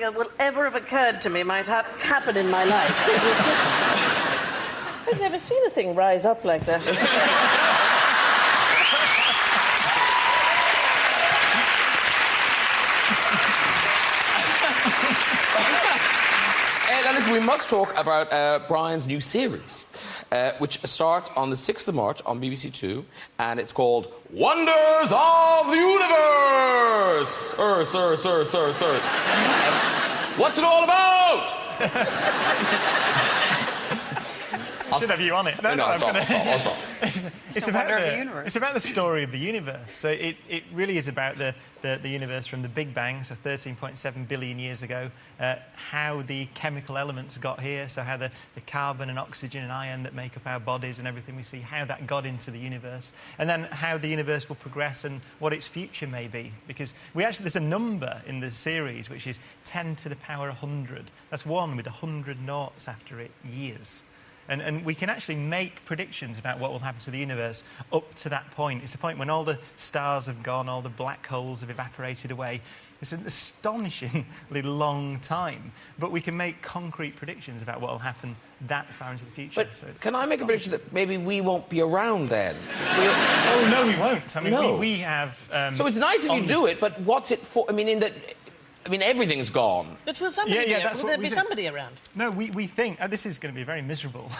that will ever have occurred to me might happen in my life. It was just... I've never seen a thing rise up like that. Now listen, we must talk about Brian's new series, which starts on the 6th of March on BBC2, and it's called Wonders of the Universe! What's it all about? I should have you on it. I'll stop. It's about the universe. It's about the story of the universe. So it really is about the universe from the Big Bang, so 13.7 billion years ago, how the chemical elements got here, so how the carbon and oxygen and iron that make up our bodies and everything we see, how that got into the universe, and then how the universe will progress and what its future may be. Because there's a number in the series which is 10 to the power 100. That's one with 100 noughts after it, years. And we can actually make predictions about what will happen to the universe up to that point. It's the point when all the stars have gone, all the black holes have evaporated away. It's an astonishingly long time, but we can make concrete predictions about what will happen that far into the future. But so can I make a prediction that maybe we won't be around then? Oh, no, we won't. I mean, no. we have... so it's nice if you do it, but what's it for? I mean, everything's gone. But will somebody will there be somebody around? No, we think... this is going to be very miserable.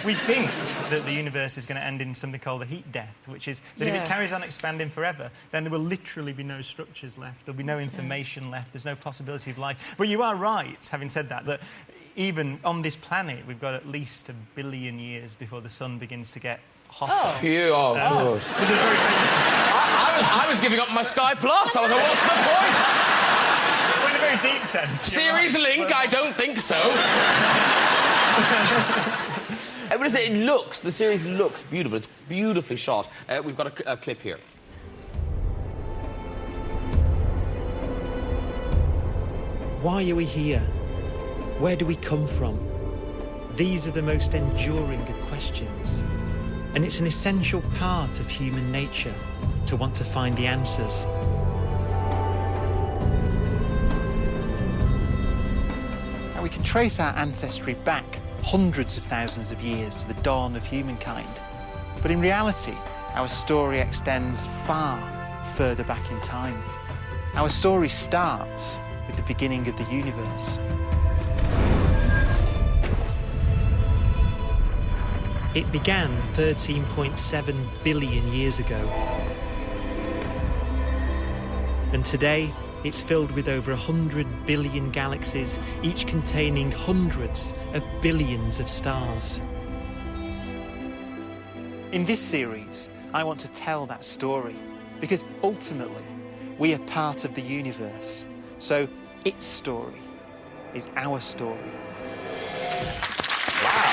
We think that the universe is going to end in something called the heat death, which is that if it carries on expanding forever, then there will literally be no structures left, there'll be no information left, there's no possibility of life. But you are right, having said that even on this planet, we've got at least 1 billion years before the sun begins to get hotter. Oh, phew, good. There's a very famous... I was giving up my Sky Plus. I was like, what's the point? In a very deep sense. Series link? I don't think so. I would say the series looks beautiful. It's beautifully shot. We've got a clip here. Why are we here? Where do we come from? These are the most enduring of questions. And it's an essential part of human nature to want to find the answers. We can trace our ancestry back hundreds of thousands of years to the dawn of humankind. But in reality, our story extends far further back in time. Our story starts with the beginning of the universe. It began 13.7 billion years ago. And today, it's filled with over 100 billion galaxies, each containing hundreds of billions of stars. In this series, I want to tell that story because ultimately, we are part of the universe. So its story is our story. Wow.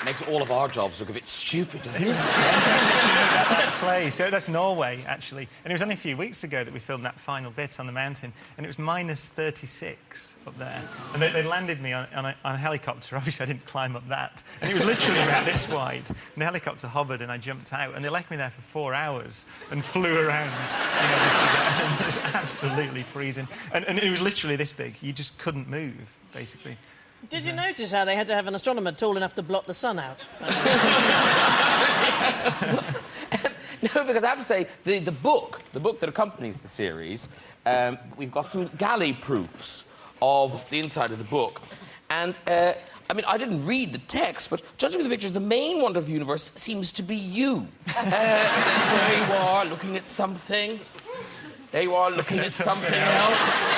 Makes all of our jobs look a bit stupid, doesn't it? That place, that's Norway, actually. And it was only a few weeks ago that we filmed that final bit on the mountain, and it was minus 36 up there. And they landed me on a helicopter. Obviously, I didn't climb up that. And it was literally about this wide. And the helicopter hovered, and I jumped out. And they left me there for 4 hours and flew around, just to get... And it was absolutely freezing. And it was literally this big. You just couldn't move, basically. Did you notice how they had to have an astronomer tall enough to block the sun out? No, because I have to say, the book that accompanies the series, we've got some galley proofs of the inside of the book. And, I mean, I didn't read the text, but judging from the pictures, the main wonder of the universe seems to be you. There you are, looking at something. There you are, looking at something else.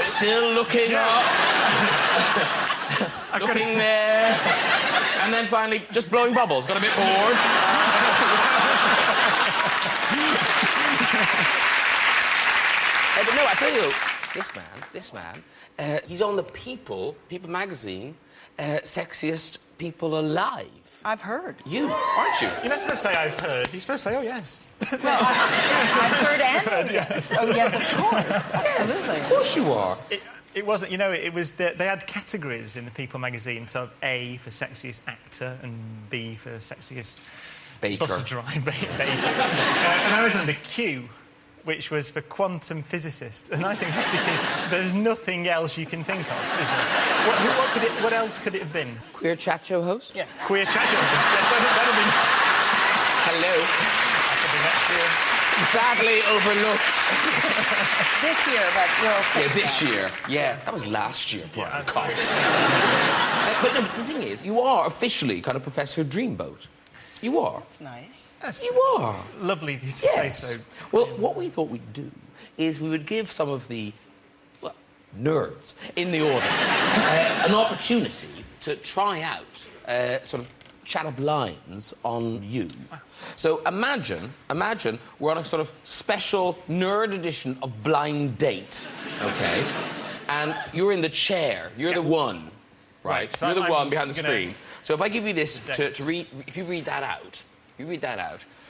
Still looking up. Looking there. And then finally, just blowing bubbles. Got a bit bored. But no, I tell you, this man, he's on the People magazine, sexiest people alive. I've heard. You, aren't you? You're not supposed to say I've heard. You're supposed to say, oh, yes. Well, I've heard and yes. Oh, yes, of course. Absolutely. Yes, of course you are. It wasn't, you know, it was... They had categories in the People magazine, so A for sexiest actor and B for sexiest Baker. Bus driver, Baker. And I was under Q, which was for quantum physicist. And I think that's because there's nothing else you can think of, is there? What else could it have been? Queer chat show host? Yeah. Queer chat show host. Yes, that'd be... Hello. That could be next year. Sadly overlooked. This year, but we'll Yeah, fix this that. year. Yeah, that was last year, Brian Yeah, Cox. But no, the thing is, you are officially kind of Professor Dreamboat. You are. That's nice. That's You are. lovely of you to Yes. say so. Well, what we thought we'd do is we would give some of the, well, nerds in the audience an opportunity to try out sort of chat-up lines on you. So imagine we're on a sort of special nerd edition of Blind Date, okay? And you're in the chair. You're the one, right? So you're the I'm one behind the gonna- screen. So if I give you this Date. to read, if you read that out,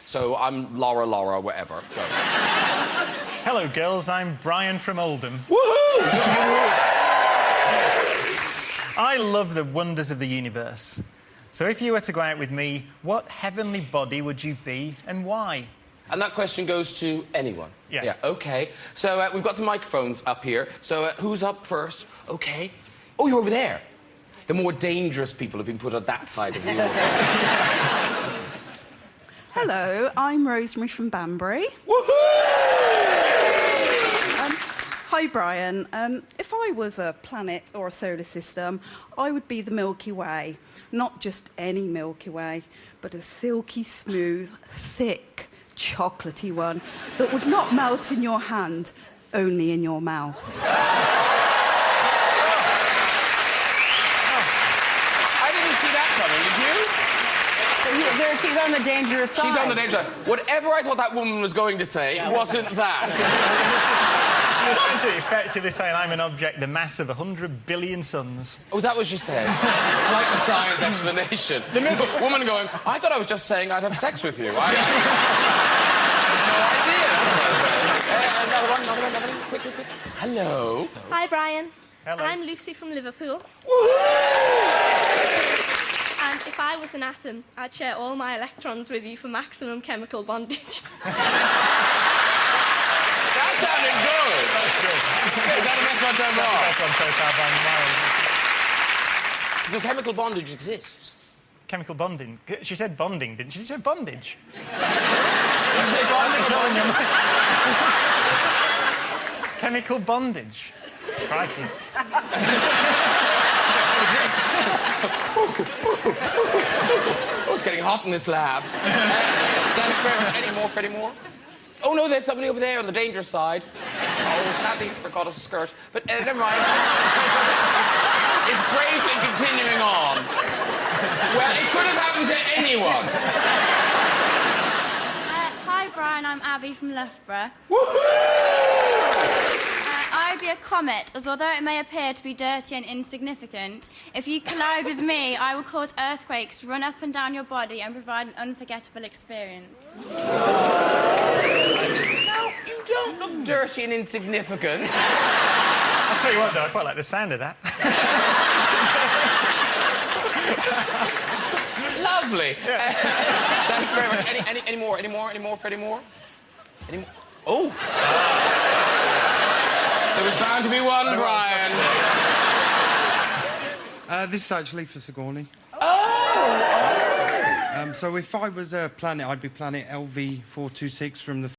So I'm Laura, whatever. Go. Hello, girls. I'm Brian from Oldham. Woohoo! I love the wonders of the universe. So if you were to go out with me, what heavenly body would you be and why? And that question goes to anyone. Yeah. OK. So we've got some microphones up here. So who's up first? OK. Oh, you're over there. The more dangerous people have been put on that side of the audience. Hello, I'm Rosemary from Banbury. Hi, Brian. If I was a planet or a solar system, I would be the Milky Way. Not just any Milky Way, but a silky smooth, thick, chocolatey one that would not melt in your hand, only in your mouth. I didn't see that coming, did you? She's on the dangerous side. She's on the danger side. Whatever I thought that woman was going to say wasn't that. You're essentially effectively saying I'm an object the mass of 100 billion suns. Oh, that was just said. I like the science explanation. The woman going, I thought I was just saying I'd have sex with you. I had no idea. Another one. Quick. Hello. Hi, Brian. Hello. I'm Lucy from Liverpool. And if I was an atom, I'd share all my electrons with you for maximum chemical bondage. That sounded good. That's good. Is that the best one so far? That's one so far by a mile. So chemical bondage exists. Chemical bonding. She said bonding, didn't she? She said bondage. Bondage. It's all in your mind. Chemical bondage. Crikey. Oh, it's getting hot in this lab. Any more? Oh, no, there's somebody over there on the dangerous side. Oh, sadly, forgot a skirt. But never mind. It's bravely continuing on. Well, it could have happened to anyone. Hi, Brian. I'm Abby from Loughborough. I'd be a comet, as although it may appear to be dirty and insignificant, if you collide with me, I will cause earthquakes to run up and down your body and provide an unforgettable experience. No, you don't look dirty and insignificant. I'll tell you what, though, I quite like the sound of that. Lovely. Thank you very much. Any more? Oh. There was bound to be one, Brian. This is actually for Sigourney. Oh! So if I was a planet, I'd be planet LV426 from the